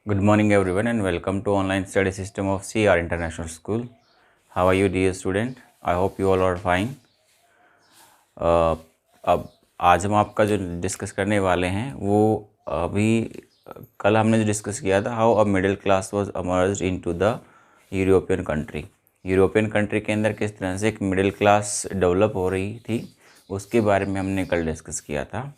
Good morning everyone and welcome to online study system of CR International School. How are you dear student? I hope you all are fine. अब आज हम आपका जो discuss करने वाले हैं वो अभी कल हमने जो डिस्कस किया था how a middle class was emerged into the European country. European country के अंदर किस तरह से एक मिडिल क्लास डेवलप हो रही थी उसके बारे में हमने कल डिस्कस किया था.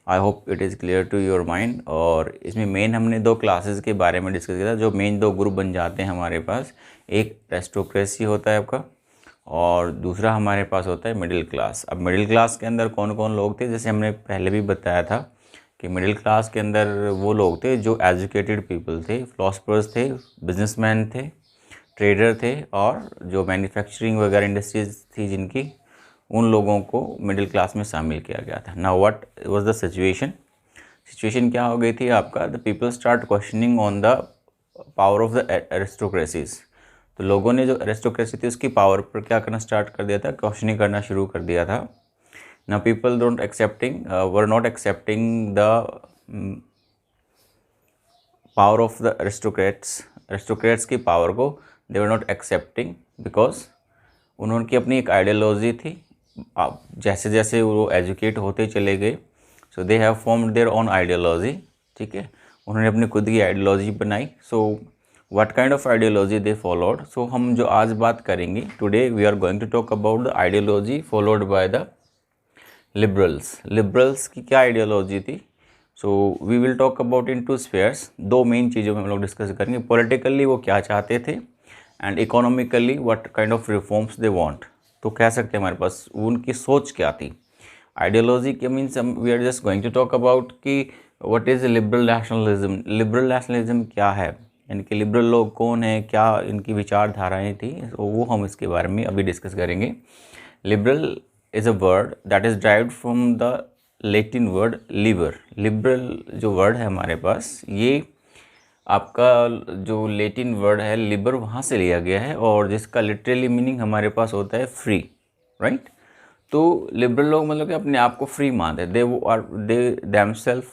I hope it is clear to your mind. और इसमें मेन हमने दो क्लासेस के बारे में डिस्कस किया था. जो मेन दो ग्रुप बन जाते हैं हमारे पास, एक एरिस्टोक्रेसी होता है आपका और दूसरा हमारे पास होता है मिडिल क्लास. अब मिडिल क्लास के अंदर कौन कौन लोग थे, जैसे हमने पहले भी बताया था कि मिडिल क्लास के अंदर वो लोग थे जो एजुकेटेड पीपल थे, फिलोसफर्स थे, बिजनेसमैन थे, ट्रेडर थे और जो मैन्युफैक्चरिंग वगैरह इंडस्ट्रीज थी जिनकी, उन लोगों को मिडिल क्लास में शामिल किया गया था. Now what was the situation क्या हो गई थी आपका, the people start questioning on the power of the aristocracies. तो लोगों ने जो एरिस्टोक्रेसी थी उसकी पावर पर क्या करना स्टार्ट कर दिया था, क्वेश्चनिंग करना शुरू कर दिया था. Now people were not accepting the power of the aristocrats की पावर को दे वर नॉट एक्सेप्टिंग बिकॉज उन्होंने अपनी एक आइडियोलॉजी थी. आप जैसे जैसे वो एजुकेट होते चले गए, so they have formed their own ideology. ठीक है, उन्होंने अपनी खुद की आइडियोलॉजी बनाई. So what kind of ideology they followed. So हम जो आज बात करेंगे, today we are going to talk about the ideology followed by the liberals की क्या आइडियोलॉजी थी. So we will talk about in two spheres. दो मेन चीज़ों में हम लोग डिस्कस करेंगे. पॉलिटिकली वो क्या चाहते थे and economically what kind of reforms they want. तो कह सकते हैं हमारे पास उनकी सोच क्या थी. आइडियोलॉजी के means we are just going to talk about कि what is liberal nationalism. Liberal nationalism क्या है, यानी कि लिबरल लोग कौन है, क्या इनकी विचारधाराएं थी, तो वो हम इसके बारे में अभी डिस्कस करेंगे. Liberal is a word that is derived from the Latin word Libre. Liberal जो वर्ड है हमारे पास, ये आपका जो लैटिन वर्ड है लिबर वहाँ से लिया गया है और जिसका लिटरली मीनिंग हमारे पास होता है फ्री. राइट. तो लिबरल लोग मतलब कि अपने आप को फ्री मानते हैं. They themselves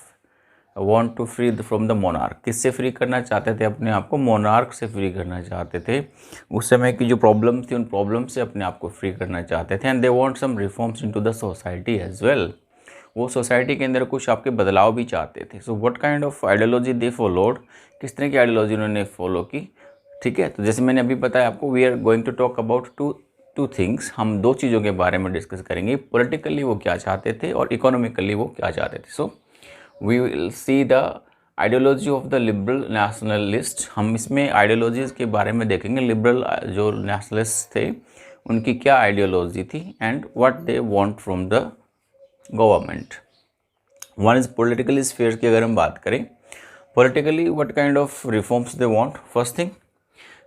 want to free from the monarch. किससे फ्री करना चाहते थे अपने आप को? मोनार्क से फ्री करना चाहते थे. उस समय की जो प्रॉब्लम थी उन प्रॉब्लम से अपने आप को फ्री करना चाहते थे. And they want some reforms into the society as well. वो सोसाइटी के अंदर कुछ आपके बदलाव भी चाहते थे. So what kind of ideology they followed, किस तरह की आइडियोलॉजी उन्होंने फॉलो की. ठीक है, तो जैसे मैंने अभी बताया आपको, we are going to talk about two things. हम दो चीज़ों के बारे में डिस्कस करेंगे. पॉलिटिकली वो क्या चाहते थे और इकोनॉमिकली वो क्या चाहते थे. So we will see the ideology of the liberal nationalist. हम इसमें आइडियोलॉजीज के बारे में देखेंगे. लिबरल जो नेशनलिस्ट थे उनकी क्या आइडियोलॉजी थी and what they want from the government. One is political sphere की अगर हम बात करें, politically what kind of reforms they want. First thing,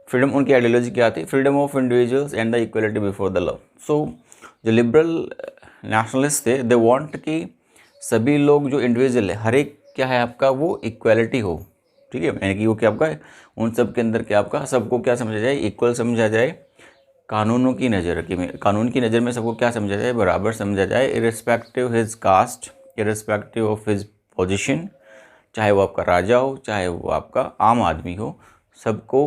freedom. उनकी आइडियोलॉजी क्या थी? Freedom of individuals and the equality before the law. So जो liberal nationalist थे, दे वांट कि सभी लोग जो इंडिविजुअल है, हर एक क्या है आपका, वो इक्वलिटी हो. ठीक है, यानी कि वो क्या आपका उन सब के अंदर क्या आपका सबको क्या समझा जाए, इक्वल समझा जाए. कानून की नज़र में सबको क्या समझा जाए, बराबर समझा जाए. Irrespective his cast, irrespective of his position, चाहे वो आपका राजा हो चाहे वो आपका आम आदमी हो, सबको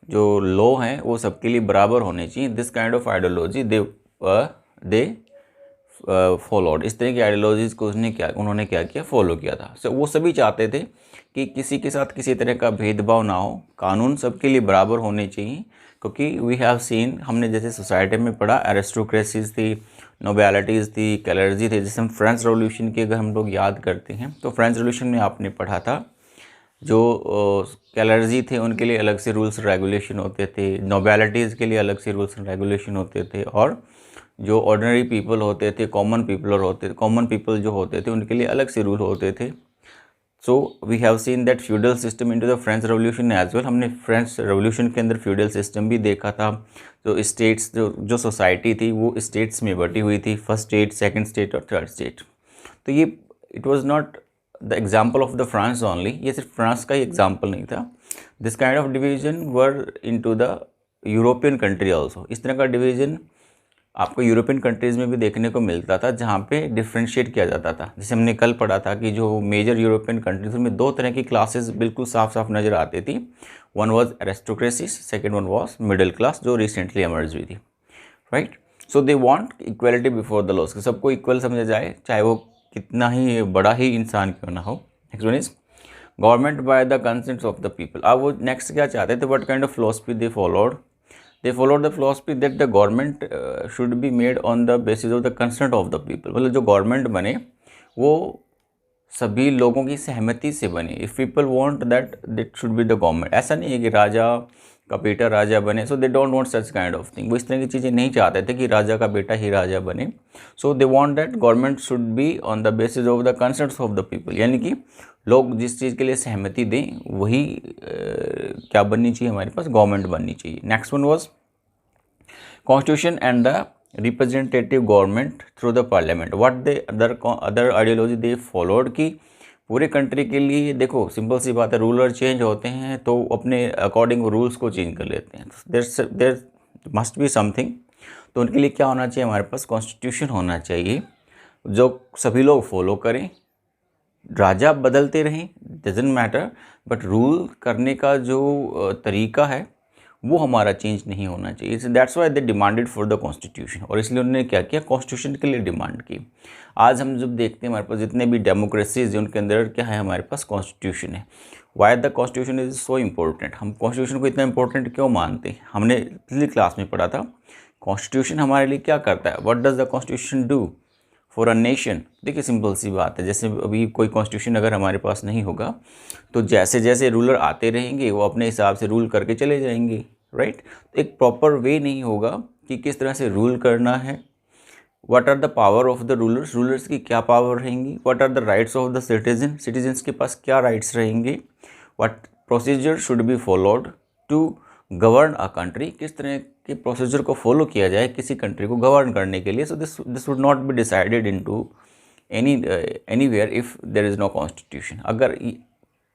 जो लॉ हैं वो सबके लिए बराबर होने चाहिए. This kind of ideology they followed. इस तरह की आइडियोलॉजीज़ को उन्होंने क्या किया, फॉलो किया था. सो वो सभी चाहते थे कि किसी के साथ किसी तरह का भेदभाव ना हो, कानून सबके लिए बराबर होने चाहिए. क्योंकि वी हैव सीन, हमने जैसे सोसाइटी में पढ़ा, एरिस्टोक्रेसीज थी, नोबैलिटीज़ थी, क्लर्जी थे. जैसे हम फ्रेंच रेवोल्यूशन की अगर हम लोग याद करते हैं तो फ्रेंच रेवोल्यूशन में आपने पढ़ा था जो क्लर्जी थे उनके लिए अलग से रूल्स रेगुलेशन होते थे, नोबैलिटीज़ के लिए अलग से रूल्स रेगुलेशन होते थे, और जो ऑर्डिनरी पीपल होते थे, कॉमन पीपल जो होते थे उनके लिए अलग से रूल होते थे. So we have seen that feudal system into the French revolution as well. हमने फ्रेंच रेवोल्यूशन के अंदर फ्यूडल सिस्टम भी देखा था. जो स्टेट्स जो सोसाइटी थी वो स्टेट्स में बटी हुई थी, फर्स्ट स्टेट, सेकंड स्टेट और थर्ड स्टेट. तो ये it was not the example of the France only. ये सिर्फ फ्रांस का ही एग्जाम्पल नहीं था. This kind of division were into the European country also. इस तरह का डिवीजन आपको यूरोपियन कंट्रीज़ में भी देखने को मिलता था, जहाँ पे डिफ्रेंशिएट किया जाता था। जैसे हमने कल पढ़ा था कि जो मेजर यूरोपियन कंट्रीज में दो तरह की क्लासेस बिल्कुल साफ साफ नज़र आती थी। One was aristocracy, second one was middle class, जो रिसेंटली एमर्ज हुई थी, right. So they want equality before the laws, सबको इक्वल समझा जाए, चाहे वो कितना ही बड़ा ही इंसान क्यों ना हो। Next one is government by the consents of the people. अब वो नेक्स्ट क्या चाहते थे, what kind of philosophy they followed, they followed the philosophy that the government should be made on the basis of the consent of the people। मतलब जो government बने वो सभी लोगों की सहमति से बने। If people want that should be the government. ऐसा नहीं है कि राजा का बेटा राजा बने, so they don't want such kind of thing. वो इस तरह की चीज़ें नहीं चाहते थे कि राजा का बेटा ही राजा बने। So they want that government should be on the basis of the consents of the people, यानी कि लोग जिस चीज़ के लिए सहमति दें वही क्या बननी चाहिए, हमारे पास गवर्नमेंट बननी चाहिए। Next one was Constitution and the representative government through the parliament। What they other ideology they followed कि पूरे कंट्री के लिए, देखो सिंपल सी बात है, रूलर चेंज होते हैं तो अपने अकॉर्डिंग रूल्स को चेंज कर लेते हैं। There must be something. तो उनके लिए क्या होना चाहिए, हमारे पास कॉन्स्टिट्यूशन होना चाहिए जो सभी लोग फॉलो करें। राजा बदलते रहें, डजेंट मैटर, बट रूल करने का जो तरीका है वो हमारा चेंज नहीं होना चाहिए। That's why they demanded for the constitution. और इसलिए उन्होंने क्या किया, कॉन्स्टिट्यूशन के लिए डिमांड की। आज हम जब देखते हैं हमारे पास जितने भी डेमोक्रेसीज हैं उनके अंदर क्या है, हमारे पास कॉन्स्टिट्यूशन है। Why the constitution is so important. हम कॉन्स्टिट्यूशन को इतना इंपॉर्टेंट क्यों मानते हैं, हमने पिछली क्लास में पढ़ा था कॉन्स्टिट्यूशन हमारे लिए क्या करता है, what does the constitution do for a nation. देखिए सिंपल सी बात है, जैसे अभी कोई कॉन्स्टिट्यूशन अगर हमारे पास नहीं होगा तो जैसे जैसे रूलर आते रहेंगे वो अपने हिसाब से रूल करके चले जाएंगे, राइट। तो एक प्रॉपर वे नहीं होगा कि किस तरह से रूल करना है। What are the power of the rulers, rulers की क्या पावर रहेंगी। What are the rights of the citizen, citizens के पास क्या राइट्स रहेंगे। What procedure should be followed to govern a country, किस तरह के प्रोसीजर को फॉलो किया जाए किसी कंट्री को गवर्न करने के लिए। So this would not be decided into anywhere if there is no constitution. अगर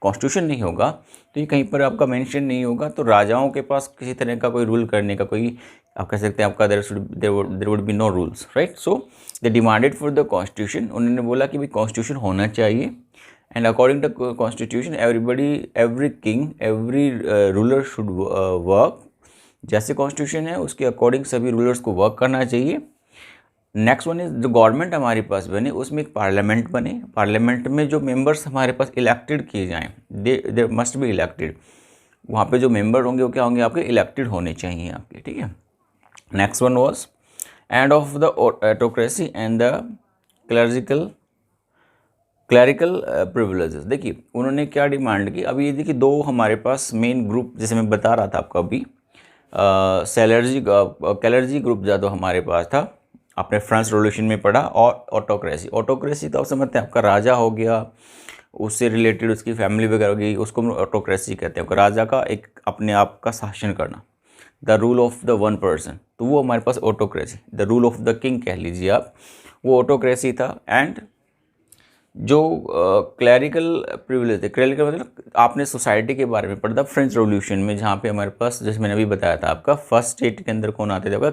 कॉन्स्टिट्यूशन नहीं होगा तो ये कहीं पर आपका मेंशन नहीं होगा, तो राजाओं के पास किसी तरह का कोई रूल करने का कोई, आप कह सकते हैं आपका there would be no rules, right. So they demanded for the constitution. उन्होंने बोला कि भाई कॉन्स्टिट्यूशन होना चाहिए, and according to constitution every king every ruler should work. जैसे कॉन्स्टिट्यूशन है उसके अकॉर्डिंग सभी रूलर्स को वर्क करना चाहिए। नेक्स्ट वन इज जो गवर्नमेंट हमारे पास बने उसमें एक पार्लियामेंट बने। पार्लियामेंट में जो मेंबर्स हमारे पास इलेक्टेड किए जाएं, दे मस्ट बी इलेक्टेड। वहाँ पे जो मेंबर होंगे वो क्या होंगे, आपके इलेक्टेड होने चाहिए आपके, ठीक है। Next one was end of the autocracy and the clerical privileges. देखिए उन्होंने क्या डिमांड की। अभी ये देखिए दो हमारे पास मेन ग्रुप, जैसे मैं बता रहा था आपको अभी, कैलर्जी ग्रुप ज़्यादा हमारे पास था, आपने फ्रांस रेवोल्यूशन में पढ़ा। और ऑटोक्रेसी, ऑटोक्रेसी तो आप समझते हैं आपका राजा हो गया, उससे रिलेटेड उसकी फैमिली वगैरह हो गई, उसको हम ऑटोक्रेसी कहते हैं। राजा का एक अपने आप का शासन करना, the rule of the one person, तो वो हमारे पास autocracy. The rule of the king कह लीजिए आप, वो ऑटोक्रेसी था। एंड जो क्लैरिकल प्रिविलेज थे, क्लैरिकल मतलब आपने सोसाइटी के बारे में पढ़ा था फ्रेंच रेवोल्यूशन में, जहाँ पे हमारे पास जैसे मैंने अभी बताया था आपका फर्स्ट स्टेट के अंदर कौन आते थे, आपका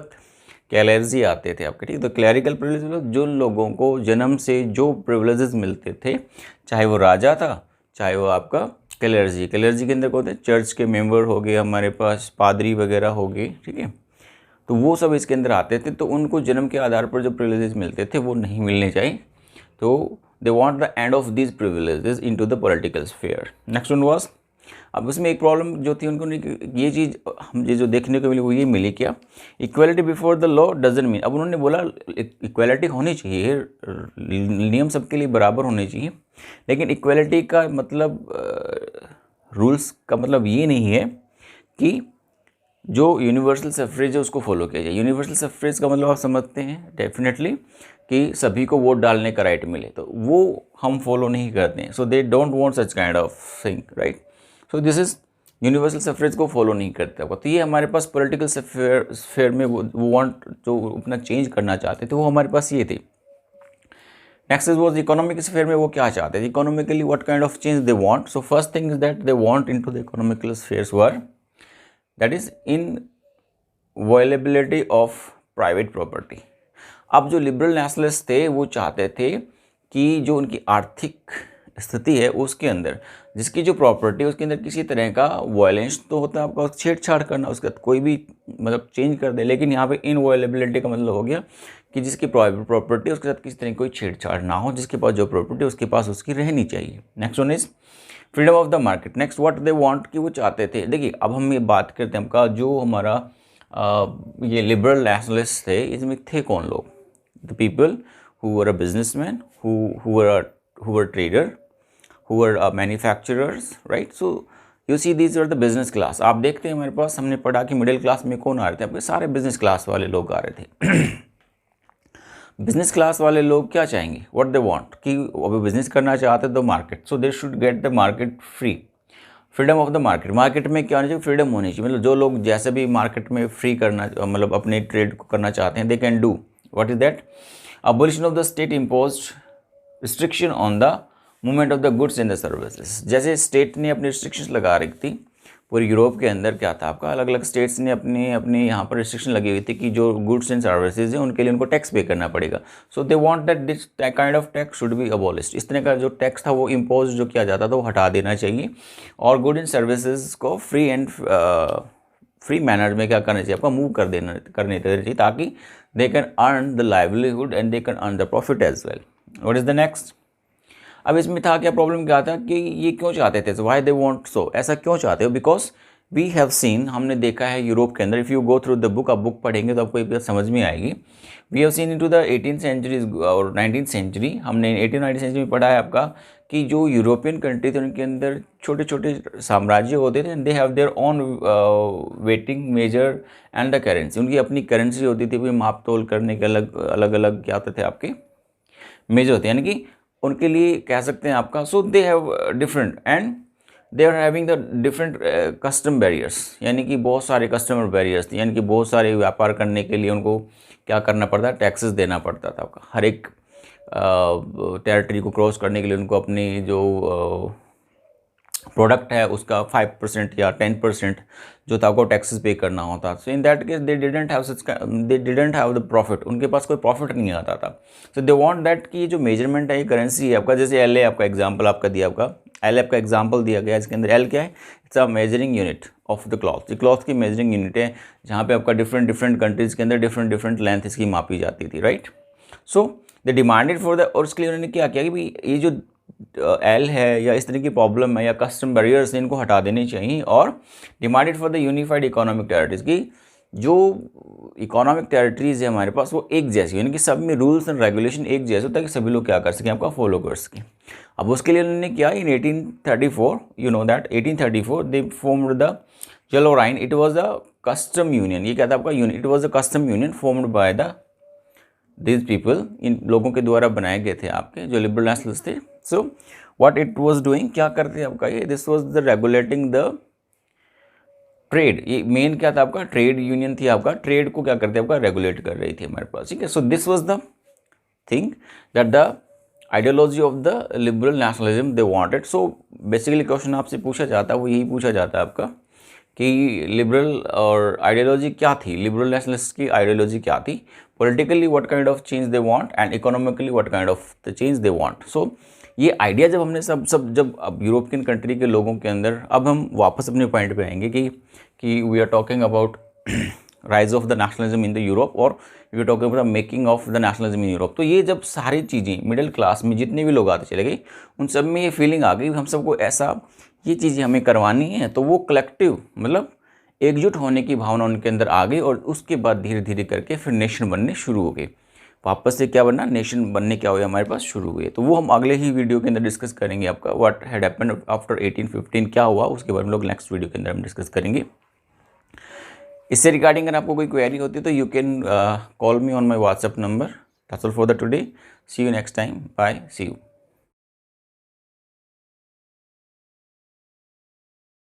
कैलर्जी आते थे आपके, ठीक। तो क्लैरिकल प्रिविलेज मतलब जो लोगों को जन्म से जो प्रिविलेजेस मिलते थे, चाहे वो राजा था चाहे वो आपका कैलर्जी। कैलर्जी के अंदर कौन थे, चर्च के मेंबर हो गए हमारे पास, पादरी वगैरह हो गए, ठीक है। तो वो सब इसके अंदर आते थे। तो उनको जन्म के आधार पर जो प्रिविलेजेस मिलते थे वो नहीं मिलने चाहिए। तो they want the end of this privileges into the political sphere. Next one was, अब उसमें एक प्रॉब्लम जो थी उनको, ये चीज़ हम जो देखने को मिली वो ये मिली क्या, equality before the law doesn't mean. अब उन्होंने बोला इक्वलिटी होनी चाहिए, नियम सबके लिए बराबर होने चाहिए, लेकिन इक्वलिटी का मतलब रूल्स का मतलब ये नहीं है कि जो यूनिवर्सल सफ्रेज है उसको फॉलो किया जाए। यूनिवर्सल सफ्रेज का मतलब आप समझते हैं डेफिनेटली कि सभी को वोट डालने का राइट मिले, तो वो हम फॉलो नहीं करते हैं। So they don't want such kind of thing, right. So this is universal suffrage को फॉलो नहीं करता होगा। तो ये हमारे पास पॉलिटिकल स्फीयर में वो वांट जो अपना चेंज करना चाहते थे वो हमारे पास ये थे। Next is was economic sphere में वो क्या चाहते थे, economically what kind of change they want. So first thing is that they want into the economical spheres were that is inviolability of private property. अब जो liberal nationalist थे वो चाहते थे कि जो उनकी आर्थिक स्थिति है उसके अंदर जिसकी जो प्रॉपर्टी है उसके अंदर किसी तरह का वायलेंस तो होता है आपका, छेड़छाड़ करना, उसके बाद कोई भी मतलब चेंज कर दे, लेकिन यहाँ पे इनवायलेबिलिटी का मतलब हो गया कि जिसकी प्राइवेट प्रॉपर्टी उसके साथ किसी तरह की कोई छेड़छाड़ ना हो, जिसके पास जो प्रॉपर्टी उसके पास उसकी रहनी चाहिए। Next one is freedom of the market. Next what they want कि वो चाहते थे, देखिए अब हम ये बात करते हैं आपका जो हमारा ये लिबरल नेशनलिस्ट थे, इसमें थे कौन लोग? The people who were a businessman, who were trader, who were manufacturers, right? So you see these are the business class। आप देखते हैं हमारे पास, हमने पढ़ा कि मिडिल क्लास में कौन आ रहे थे? आपके सारे बिजनेस क्लास वाले लोग आ रहे थे। बिजनेस क्लास वाले लोग क्या चाहेंगे? व्हाट दे वांट कि अभी बिजनेस करना चाहते हैं तो market, so they should get the market free. Freedom of the market, market में क्या होना चाहिए? फ्रीडम होनी चाहिए, मतलब जो लोग जैसे भी मार्केट में फ्री करना मतलब अपने ट्रेड को करना चाहते हैं, they can do. What is that? Abolition of the state imposed restriction on the movement of the goods and the services. जैसे स्टेट ने अपनी रिस्ट्रिक्शंस लगा रखी थी पूरी यूरोप के अंदर, क्या था आपका, अलग अलग स्टेट्स ने अपने यहाँ पर रिस्ट्रिक्शन लगी हुई थी कि जो गुड्स एंड सर्विसेज हैं उनके लिए उनको टैक्स पे करना पड़ेगा। So they want that this kind of tax should be abolished. इस तरह का जो टैक्स था वो इम्पोज जो किया जाता था वो हटा देना चाहिए, और गुड एंड सर्विसेज को फ्री मैनर में क्या करना चाहिए आपका, मूव करने देना चाहिए, ताकि they can earn the livelihood and they can earn the profit as well. What is the next? अब इसमें था क्या, प्रॉब्लम क्या था कि ये क्यों चाहते थे, वाई दे वॉन्ट सो, ऐसा क्यों चाहते हो? बिकॉज वी हैव सीन, हमने देखा है यूरोप के अंदर, if you go through the book, आप बुक पढ़ेंगे तो आपको एक बात समझ में आएगी। We have seen into the 18th century और 19th सेंचुरी, हमने 18th-19th सेंचुरी में पढ़ा है आपका कि जो यूरोपियन कंट्री थे उनके अंदर छोटे छोटे साम्राज्य होते थे, they have their own weighting measure and the currency, उनकी अपनी करेंसी होती थी, माप तोल करने के अलग अलग क्या होते थे आपके मेजर होते हैं, यानी कि उनके लिए कह सकते हैं आपका। So they have different and they are having the different custom barriers, यानी कि बहुत सारे कस्टमर बैरियर्स थे, यानी कि बहुत सारे व्यापार करने के लिए उनको क्या करना पड़ता, टैक्सेस देना पड़ता था आपका। हर एक टेरिटरी को क्रॉस करने के लिए उनको अपनी जो प्रोडक्ट है उसका 5% या 10% जो था आपको टैक्सेस पे करना होता। So in that case they didn't have the profit, उनके पास कोई प्रॉफिट नहीं आता था। सो दे वांट दैट कि जो मेजरमेंट है, ये करेंसी है आपका, जैसे एल ए आपका एग्जांपल आपका दिया, आपका एल आपका एग्जांपल दिया गया, इसके अंदर एल क्या है, it's a measuring unit of the cloth. ये क्लॉथ की मेजरिंग यूनिट है, जहाँ पे आपका डिफरेंट कंट्रीज़ के अंदर डिफरेंट लेंथ इसकी मापी जाती थी, right. So they demanded for the, और उसके लिए उन्होंने क्या किया कि भाई ये जो एल है या इस तरह की प्रॉब्लम है या कस्टम बैरियर्स इनको हटा देने चाहिए, और demanded for the unified economic territories की जो इकोनॉमिक टेरिटरीज है हमारे पास वो एक जैसी, यानी कि सब में रूल्स एंड रेगुलेशन एक जैसे, ताकि सभी लोग क्या कर सकें, आपका फॉलो कर सकें। अब उसके लिए उन्होंने क्या, in 1834 you know that 1834 they formed the yellow line, it was the custom union. ये क्या था आपका union, it was the custom union formed by the this people, इन लोगों के द्वारा बनाए गए थे आपके जो लिबरल नेशनलिस्ट थे। So what it was doing, क्या करते थे आपका ये, this was the regulating the trade. ये मेन क्या था आपका, ट्रेड यूनियन थी आपका, ट्रेड को क्या करते आपका, रेगुलेट कर रही थी हमारे पास, ठीक है। So this was the thing that the ideology of the liberal nationalism they wanted. So basically question आपसे पूछा जाता है, वो यही पूछा जाता है आपका कि लिबरल और आइडियोलॉजी क्या थी, लिबरल नेशनलिस्ट की आइडियोलॉजी क्या थी, politically what kind of change they want and economically what kind of the change they want. So ये आइडिया जब हमने जब अब यूरोपियन कंट्री के लोगों के अंदर, अब हम वापस अपने पॉइंट पे आएंगे कि we are talking about rise of the nationalism in the Europe, और we are talking about making of the nationalism in Europe. तो ये जब सारी चीज़ें मिडिल क्लास में जितने भी लोग आते चले गए, उन सब में ये फीलिंग आ गई हम सबको ऐसा ये चीज़ें हमें करवानी है, तो वो कलेक्टिव मतलब एकजुट होने की भावना उनके अंदर आ गई, और उसके बाद धीरे धीरे करके फिर नेशन बनने शुरू हो गए। वापस से क्या बनना, नेशन बनने क्या हुआ हमारे पास शुरू हुए। तो वो हम अगले ही वीडियो के अंदर डिस्कस करेंगे, आपका व्हाट हैड हैपेंड आफ्टर 1815 क्या हुआ, उसके बारे में लोग नेक्स्ट वीडियो के अंदर हम डिस्कस करेंगे। इससे रिगार्डिंग अगर आपको कोई क्वेरी होती है तो you can call me on my WhatsApp number. That's all for the today, see you next time, bye, see you.